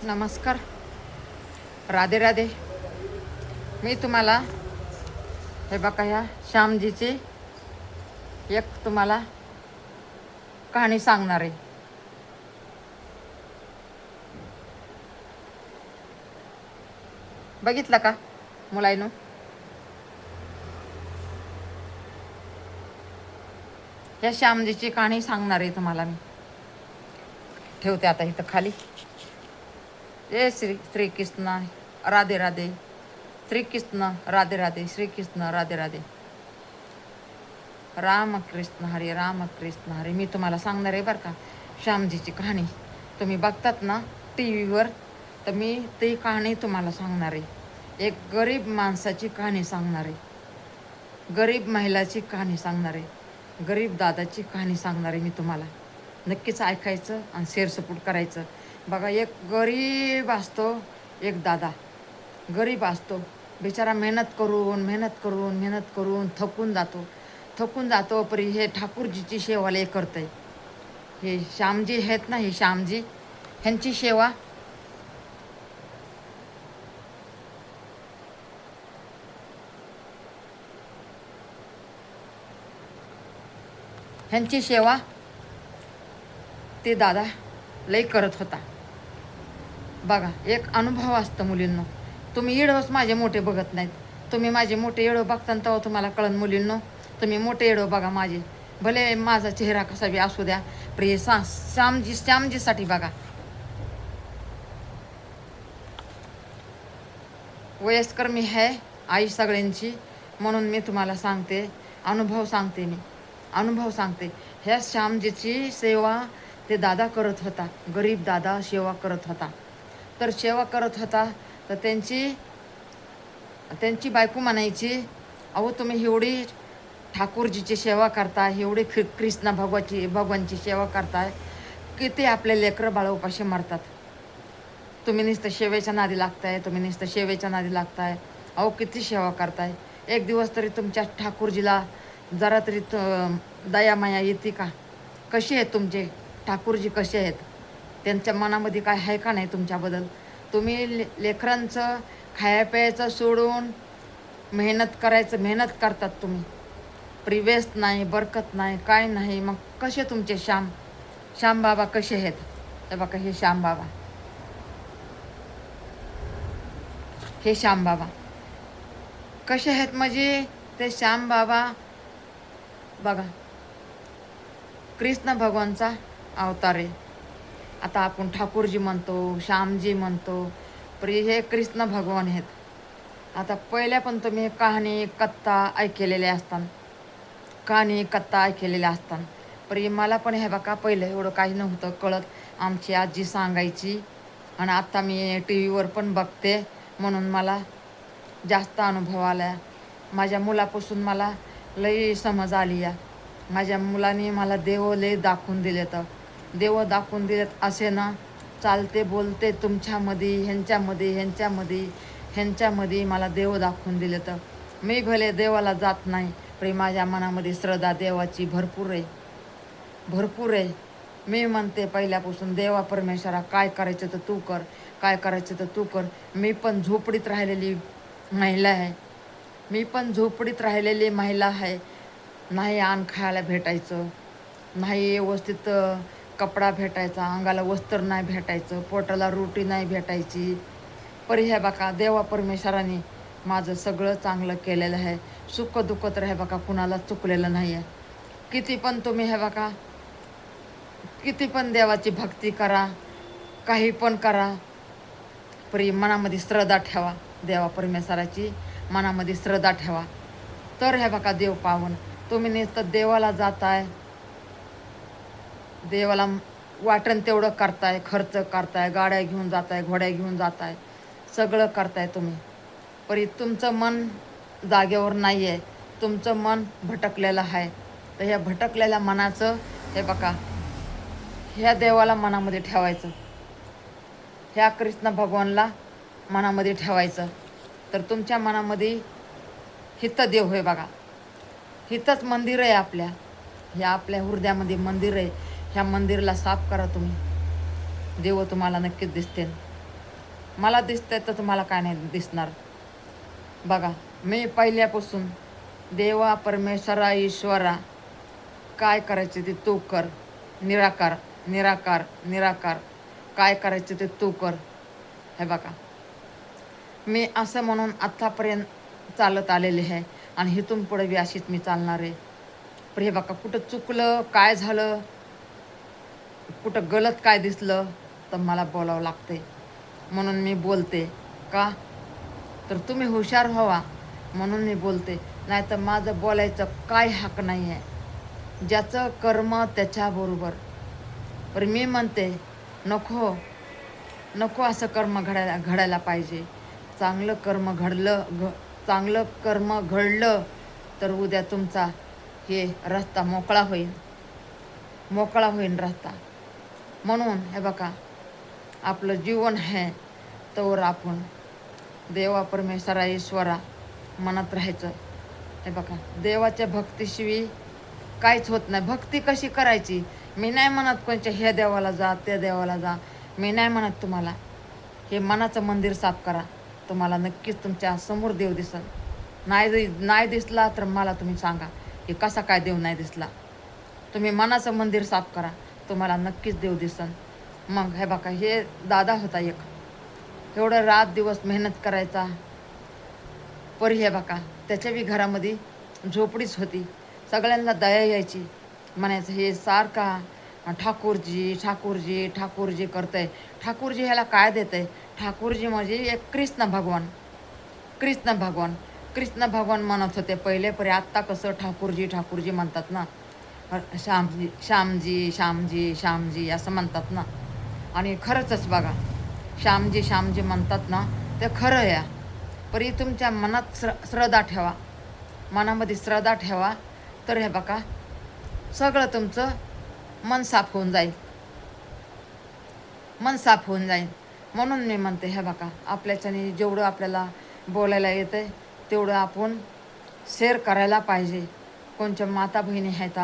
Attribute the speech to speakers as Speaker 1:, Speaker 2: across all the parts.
Speaker 1: नमस्कार. राधे राधे. मी तुम्हाला हे बघा ह्या श्यामजीची एक तुम्हाला कहाणी सांगणार आहे. बघितलं का मुलायनो? या श्यामजीची कहाणी सांगणार आहे तुम्हाला मी. ठेवते आता इथं खाली. जय श्रीकृष्ण राधे राधे. श्रीकृष्ण राधे राधे. श्रीकृष्ण राधे राधे. रामकृष्ण हरे. रामकृष्ण हरे. मी तुम्हाला सांगणार आहे बरं का श्यामजीची कहाणी. तुम्ही बघतात ना टी व्हीवर, तर मी ती कहाणी तुम्हाला सांगणार आहे. एक गरीब माणसाची कहाणी सांगणार आहे. गरीब महिलाची कहाणी सांगणार आहे. गरीब दादाची कहाणी सांगणार आहे मी तुम्हाला. नक्कीच ऐकायचं आणि शेअर सपोर्ट करायचं. बघा, एक गरीब असतो, एक दादा गरीब असतो. बिचारा मेहनत करून थकून जातो. परी हे ठाकूरजीची सेवा लय करतंय. हे श्यामजी आहेत ना, हे श्यामजी ह्यांची सेवा ते दादा लय करत होता. बघा, एक अनुभव असतो मुलींनो. तुम्ही येडोच माझे मोठे बघत नाहीत. तुम्ही माझे मोठे येडो बघता तेव्हा तुम्हाला कळन मुलींनो. तुम्ही मोठे येडो बघा माझे. भले माझा चेहरा कसा बी असू द्या, प्रिय श्यामजीसाठी बघा. वयस्कर मी आहे, आई सगळ्यांची, म्हणून मी तुम्हाला सांगते. अनुभव सांगते. ह्या श्यामजीची सेवा ते दादा करत होता. गरीब दादा सेवा करत होता. तर त्यांची बायको म्हणायची, अहो तुम्ही एवढी ठाकूरजीची सेवा करताय, एवढी कृष्ण भगवानची सेवा करताय, किती आपले लेकरं बाळ उपाशी मरतात. तुम्ही नुसतं सेवेच्या नादी लागताय. अहो किती सेवा करताय. एक दिवस तरी तुमच्या ठाकूरजीला जरा तरी दयामाया येते का? कसे आहेत तुमचे ठाकूरजी? कसे आहेत? त्यांच्या मनामध्ये काय आहे का नाही तुमच्याबद्दल? तुम्ही लेकरांचं खाया प्यायचं सोडून मेहनत करतात तुम्ही. प्रिवेश नाही, बरकत नाही, काय नाही. मग कसे तुमचे श्याम बाबा कसे आहेत? हे बघा, हे श्याम बाबा कसे आहेत म्हणजे ते श्याम बाबा बघा, कृष्ण भगवानचा अवतार आहे. आता आपण ठाकूरजी म्हणतो, श्यामजी म्हणतो, पण हे कृष्ण भगवान आहेत. आता पहिल्या पण तुम्ही कहाणी कथा ऐकलेल्या असतात. पण मला पण हे बघा, पहिलं एवढं काही नव्हतं कळत. आमची आजी सांगायची आणि आता मी टी व्हीवर पण बघते, म्हणून मला जास्त अनुभव आला. माझ्या मुलापासून मला लई समज आली या. माझ्या मुलाने मला देव लई दाखवून दिलेत. असे ना, चालते बोलते तुमच्यामध्ये, ह्यांच्यामध्ये मला देव दाखवून दिलेत. मी भले देवाला जात नाही, पण माझ्या मनामध्ये श्रद्धा देवाची भरपूर आहे. मी म्हणते पहिल्यापासून, देवा परमेश्वरा काय करायचं तर तू कर. मी पण झोपडीत राहिलेली महिला आहे. नाही अन्न खायला भेटायचं, नाही व्यवस्थित कपडा भेटायचा, अंगाला वस्त्र नाही भेटायचं, पोटाला रोटी नाही भेटायची. पर हे बघा, देवा परमेश्वराने माझं सगळं चांगलं केलेलं आहे. सुख दुःख तर हे बघा कुणाला चुकलेलं नाही आहे. किती पण देवाची भक्ती करा, काही पण करा, परी मनामध्ये श्रद्धा ठेवा. देवा परमेश्वराची मनामध्ये श्रद्धा ठेवा, तर हे बघा देव पावन. तुम्ही नुसतं देवाला जाताय, देवाला वाटण तेवढं करताय, खर्च करताय, गाड्या घेऊन जाताय, घोड्या घेऊन जाताय, सगळं करताय तुम्ही, परी तुमचं मन जागेवर नाही आहे. तुमचं मन भटकलेलं आहे. तर ह्या भटकलेल्या मनाचं हे बघा, ह्या देवाला मनामध्ये ठेवायचं, ह्या कृष्ण भगवानला मनामध्ये ठेवायचं. तर तुमच्या मनामध्ये हित देव होय बघा. हितच मंदिर आहे आपल्या. ह्या आपल्या हृदयामध्ये मंदिर आहे. ह्या मंदिरला साफ करा तुम्ही, देव तुम्हाला नक्कीच दिसते. मला दिसतंय तर तुम्हाला काय नाही दिसणार. बघा, मी पहिल्यापासून देवा परमेश्वरा ईश्वरा काय करायचे ते तू कर. निराकार निराकार निराकार, काय करायचे ते तू कर. हे बघा, मी असं म्हणून आत्तापर्यंत चालत आलेले आहे आणि इथून पुढे बी अशीच मी चालणार आहे. पण हे बघा, कुठं चुकलं, काय झालं, कुठं गलत काय दिसलं तर मला बोलावं लागते. म्हणून मी बोलते. का तर तुम्ही हुशार व्हावा म्हणून मी बोलते. नाही तर माझं बोलायचं काय हक नाही आहे. ज्याचं कर्म त्याच्याबरोबर. पण मी म्हणते नको नको असं कर्म घडायला पाहिजे. चांगलं कर्म चांगलं कर्म घडलं तर उद्या तुमचा हे रस्ता मोकळा होईल रस्ता. म्हणून हे बघा, आपलं जीवन आहे तर आपण देवा परमेश्वरा ईश्वरा म्हणत राहायचं. हे बघा, देवाच्या भक्तीशिवाय काहीच होत नाही. भक्ती कशी करायची? मी नाही म्हणत कोणच्या ह्या देवाला जा त्या देवाला जा, मी नाही म्हणत तुम्हाला. हे मनाचं मंदिर साफ करा, तुम्हाला नक्कीच तुमच्या समोर देव दिसल. नाही दिसला तर मला तुम्ही सांगा की कसा काय देव नाही दिसला. तुम्ही मनाचं मंदिर साफ करा, तुम्हाला नक्कीच देव दिसन. मग हे बघा, हे दादा होता एक, एवढं रात दिवस मेहनत करायचा. पर हे बघा, त्याच्या बी घरामध्ये झोपडीच होती. सगळ्यांना दया यायची. म्हणायचं हे सारखा ठाकूरजी ठाकूरजी ठाकूरजी करतंय. ठाकूरजी ह्याला काय देतंय? ठाकूरजी म्हणजे एक कृष्ण भगवान कृष्ण भगवान म्हणत होते पहिले. परे आत्ता कसं ठाकूरजी ठाकूरजी म्हणतात ना, श्यामजी असं म्हणतात ना. आणि खरंच बघा, श्यामजी म्हणतात ना, ते खरं आहे. परी तुमच्या मनात श्रद्धा ठेवा, मनामध्ये श्रद्धा ठेवा, तर हे बघा सगळं तुमचं मन साफ होऊन जाईल. म्हणून मी म्हणते, हे बघा, आपल्याच्याने जेवढं आपल्याला बोलायला येतं तेवढं आपण शेअर करायला पाहिजे. कोणच्या माता बहिणी आहेत,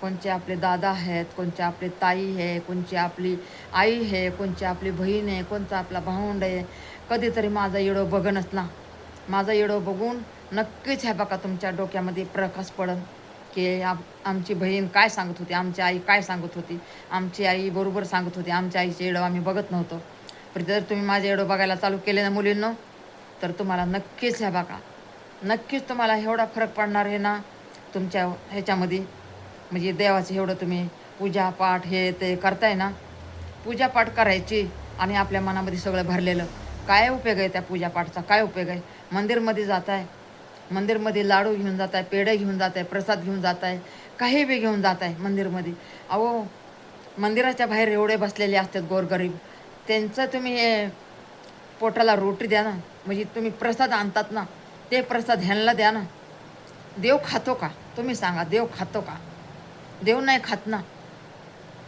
Speaker 1: कोणचे आपले दादा आहेत, कोणचे आपले ताई आहे, कोणची आपली आई आहे, कोणची आपली बहीण आहे, कोणचा आपला भावंड आहे. कधीतरी माझा येडो बघनच ना. माझा येडो बघून नक्कीच हे बघा तुमच्या डोक्यामध्ये प्रकाश पडन की आमची बहीण काय सांगत होती, आमची आई काय सांगत होती. आमची आई बरोबर सांगत होती. आमच्या आईचे येडो आम्ही बघत नव्हतो. पण जर तुम्ही माझे येडो बघायला चालू केले ना मुलींनो, तर तुम्हाला नक्कीच हे बघा, नक्कीच तुम्हाला एवढा फरक पडणार आहे ना तुमच्या ह्याच्यामध्ये. म्हणजे देवाचं एवढं तुम्ही पूजापाठ हे ते करताय ना, पूजापाठ करायची आणि आपल्या मनामध्ये सगळं भरलेलं. काय उपयोग आहे त्या पूजापाठचा? काय उपयोग आहे? मंदिरमध्ये जात आहे, मंदिरमध्ये लाडू घेऊन जात आहे, पेढे घेऊन जात आहे, प्रसाद घेऊन जात आहे, काही बी घेऊन जात आहे मंदिरमध्ये. अहो, मंदिराच्या बाहेर एवढे बसलेले असतात गोरगरीब, त्यांचं तुम्ही हे पोटाला रोटी द्या ना. म्हणजे तुम्ही प्रसाद आणतात ना, ते प्रसाद ह्यांना द्या ना. देव खातो का? तुम्ही सांगा, देव खातो का? देव नाही खात ना.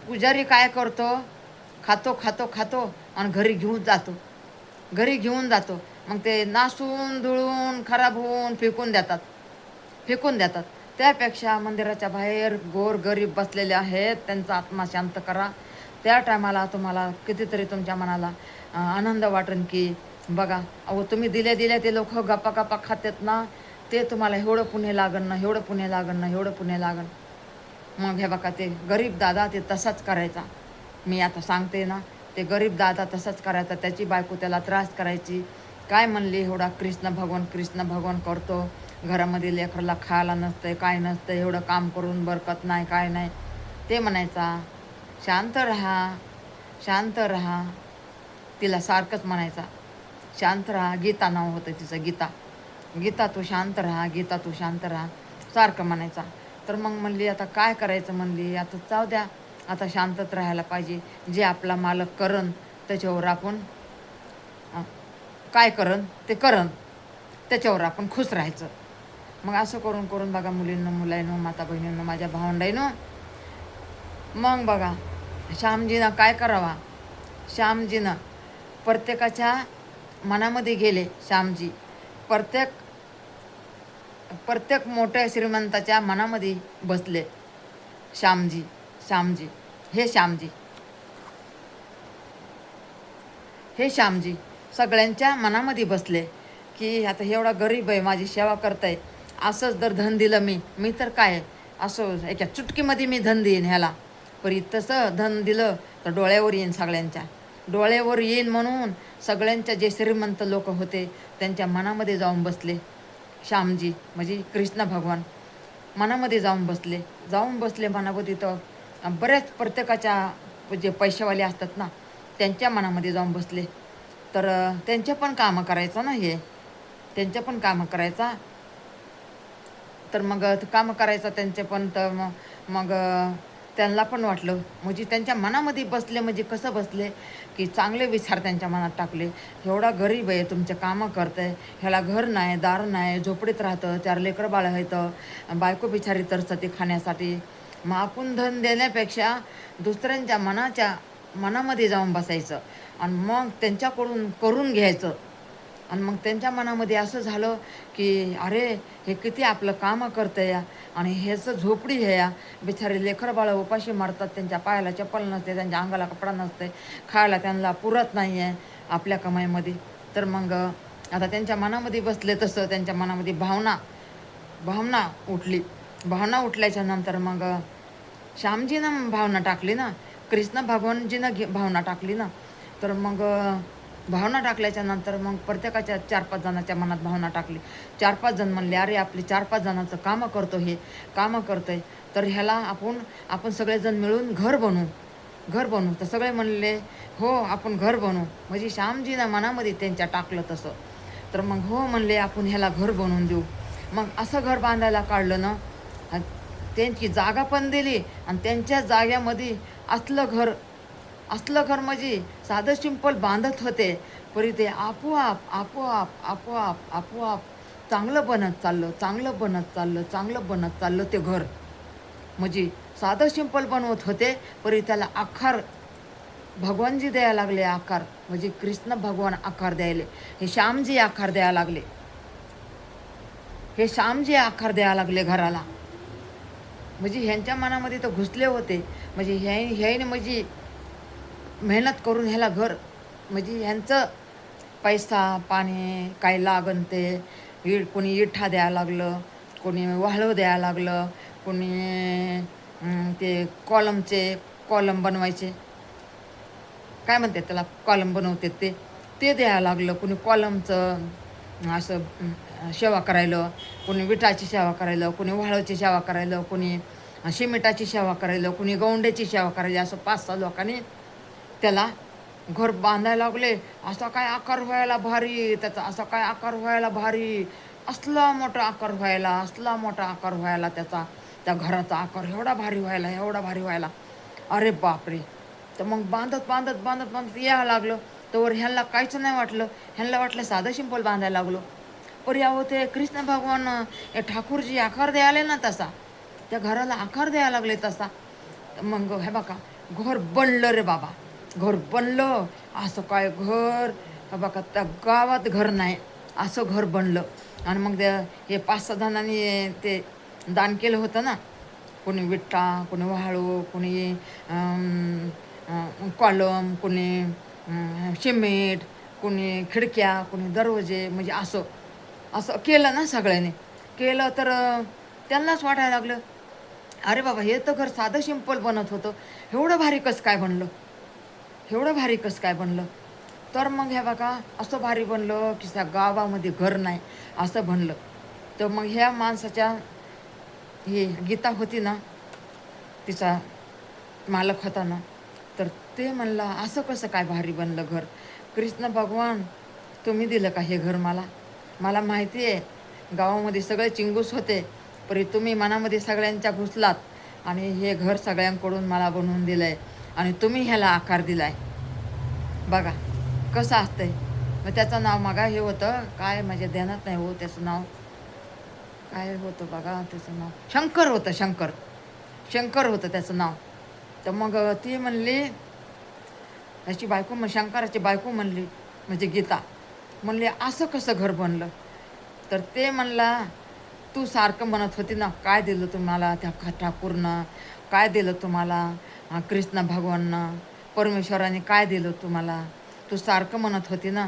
Speaker 1: पुजारी काय करतो? खातो आणि घरी घेऊन जातो. मग ते नासून धुळून खराब होऊन फेकून देतात. त्यापेक्षा मंदिराच्या बाहेर गोरगरीब बसलेले आहेत, त्यांचा आत्मा शांत करा. त्या टायमाला तुम्हाला कितीतरी तुमच्या मनाला आनंद वाटेल की बघा, अहो तुम्ही दिल्या ते लोक गप्पा खातात ना, ते तुम्हाला एवढं पुण्य लागन. मग हे बघा, ते गरीब दादा ते तसाच करायचा. मी आता सांगते ना, ते गरीब दादा तसाच करायचा. त्याची बायको त्याला त्रास करायची. काय म्हणली, एवढा कृष्ण भगवान करतो, घरामध्ये लेकराला खायला नसतंय, काय नसतं, एवढं काम करून बरकत नाही, काय नाही. ते म्हणायचा शांत राहा. तिला सारखंच म्हणायचा शांत राहा. गीता नाव होतं तिचं, गीता तू शांत राहा सारखं म्हणायचा. तर मग म्हणली आता काय करायचं? म्हणली आता जाऊ द्या, आता शांतच राहायला पाहिजे. जे आपला मालक करन त्याच्यावर आपण काय ते करन, त्याच्यावर आपण खुश राहायचं. मग असं करून बघा मुलांनो, माता बहिणींनो, माझ्या भावंडाईनो, मग बघा श्यामजीनं काय करावा. श्यामजीनं प्रत्येकाच्या मनामध्ये गेले. श्यामजी प्रत्येक मोठ्या श्रीमंताच्या मनामध्ये बसले. श्यामजी सगळ्यांच्या मनामध्ये बसले की आता एवढा गरीब आहे, माझी सेवा करताय, असंच जर धन दिलं मी तर काय असं एका चुटकीमध्ये मी धन देईन ह्याला. पण तसं धन दिलं तर डोळ्यावर येईन, सगळ्यांच्या डोळ्यावर येईन म्हणून सगळ्यांच्या जे श्रीमंत लोक होते त्यांच्या मनामध्ये जाऊन बसले. श्यामजी म्हणजे कृष्ण भगवान मनामध्ये जाऊन बसले मनामध्ये. तर बऱ्याच प्रत्येकाच्या जे पैशावाले असतात ना त्यांच्या मनामध्ये जाऊन बसले. तर त्यांच्या पण कामं करायचं ना, हे त्यांच्या पण कामं करायचा. तर मग कामं करायचं त्यांचे पण. तर मग त्यांना पण वाटलं, म्हणजे त्यांच्या मनामध्ये बसले. म्हणजे कसं बसले की चांगले विचार त्यांच्या मनात टाकले. एवढा गरीब आहे, तुमचे कामं करतंय, ह्याला घर नाही, दार नाही, झोपडीत राहतं, 4 लेकरं बाळ आहेत, बायको बिचारी तरसते खाण्यासाठी. मग आपण धन देण्यापेक्षा दुसऱ्यांच्या मनामध्ये जाऊन बसायचं आणि मग त्यांच्याकडून करून घ्यायचं. आणि मग त्यांच्या मनामध्ये असं झालं की अरे, हे किती आपलं कामं करतं या, आणि ह्याचं झोपडी हे या, बिचारे लेकरं बाळं उपाशी मारतात, त्यांच्या पायाला चप्पल नसते, त्यांच्या अंगाला कपडा नसते, खायला त्यांना पुरत नाही आहे आपल्या कमाईमध्ये. तर मग आता त्यांच्या मनामध्ये बसले तसं त्यांच्या मनामध्ये भावना उठली. भावना उठल्याच्या नंतर मग श्यामजीनं भावना टाकली ना, कृष्ण भगवानजीनं भावना टाकली ना. तर मग भावना टाकल्याच्या नंतर मग प्रत्येकाच्या 4-5 जणांच्या मनात भावना टाकली. 4-5 जण म्हणले, अरे आपले 4-5 जणांचं कामं करतो, हे कामं करतंय, तर ह्याला आपण सगळेजण मिळून घर बनवू. तर सगळे म्हणले, हो आपण घर बनवू. म्हणजे श्यामजीनं मनामध्ये त्यांच्या टाकलं तसं. तर मग हो म्हणले, आपण ह्याला घर बनवून देऊ. मग असं घर बांधायला काढलं ना, त्यांची जागा पण दिली आणि त्यांच्या जाग्यामध्ये असलं घर म्हणजे साधं सिंपल बांधत होते, परी ते आपोआप चांगलं बनत चाललं ते घर. म्हणजे साधं सिंपल बनवत होते, परी त्याला आकार भगवानजी द्यायला लागले. आकार म्हणजे कृष्ण भगवान आकार द्यायले, हे श्यामजी आकार द्यायला लागले घराला. म्हणजे ह्यांच्या मनामध्ये तर घुसले होते. म्हणजे ह्याने म्हणजे मेहनत करून ह्याला घर, म्हणजे ह्यांचं पैसा पाणी काय लागन ते कोणी इठा द्यायला लागलं, कोणी वाळू द्यायला लागलं, कोणी ते कॉलम बनवायचे, काय म्हणतात त्याला, कॉलम बनवते ते द्यायला लागलं. कोणी कॉलमचं असं सेवा करायलं, कोणी विटाची सेवा करायलं, कोणी वाळूची सेवा करायलं, कोणी सिमेंटाची सेवा करायलं, कोणी गौंड्याची सेवा करायली. असं 5-6 लोकांनी त्याला घर बांधायला लागले. असा काय आकार व्हायला भारी त्याचा, असा काय आकार व्हायला भारी, असला मोठा आकार व्हायला त्याचा, त्या घराचा आकार एवढा भारी व्हायला. अरे बापरे. तर मग बांधत यायला लागलं. तर ह्यांना काहीच नाही वाटलं. ह्यांना वाटलं साधं सिंपल बांधायला लागलो. पर यावं ते कृष्ण भगवान ठाकूरजी आकार द्यायला ना तसा, त्या घराला आकार द्यायला लागले तसा. मग हे बघा, घर बनलं रे बाबा, घर बनलं. असं काय घर, हे बघा त्या गावात घर नाही असं घर बनलं. आणि मग हे 5-6 जणांनी ते दान केलं होतं ना, कोणी विटा, कोणी वाळू, कोणी कॉलम, कोणी सिमेंट, कोणी खिडक्या, कोणी दरवाजे, म्हणजे असं केलं ना सगळ्यांनी केलं. तर त्यांनाच वाटायला लागलं, अरे बाबा हे तर घर साधं सिंपल बनत होतं, एवढं भारी कसं काय बनलं. तर मग ह्या बघा असं भारी बनलं की त्या गावामध्ये घर नाही असं बनलं. तर मग ह्या माणसाच्या ही गीता होती ना, तिचा मालक होता ना, तर ते म्हणला असं कसं काय भारी बनलं घर. कृष्ण भगवान तुम्ही दिलं का हे घर मला माहिती आहे गावामध्ये सगळे चिंगूस होते, परी तुम्ही मनामध्ये सगळ्यांच्या घुसलात आणि हे घर सगळ्यांकडून मला बनवून दिलं आहे आणि तुम्ही ह्याला आकार दिला आहे. बघा कसं असतंय. मग त्याचं नाव मागा हे होतं काय, माझ्या ध्यानात नाही हो त्याचं नाव काय होतं बघा. त्याचं नाव शंकर होतं त्याचं नाव. तर मग ती म्हणली, याची बायको, मग शंकराची बायको म्हणली म्हणजे गीता म्हणली असं कसं घर बनलं. तर ते म्हणला, तू सारखं म्हणत होती ना, काय दिलं तुम्हाला त्या ठाकूरनं, काय दिलं तुम्हाला कृष्ण भगवाननं, परमेश्वराने काय दिलं तुम्हाला. तू सारखं म्हणत होती ना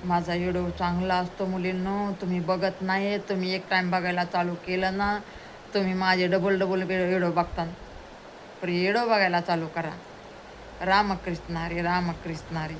Speaker 1: माझा व्हिडिओ चांगला असतो मुलींनो, तुम्ही बघत नाही. तुम्ही एक टाईम बघायला चालू केलं ना, तुम्ही माझे डबल व्हिडिओ बघता. पण व्हिडिओ बघायला चालू करा. रामकृष्ण हरी, रामकृष्ण हरी.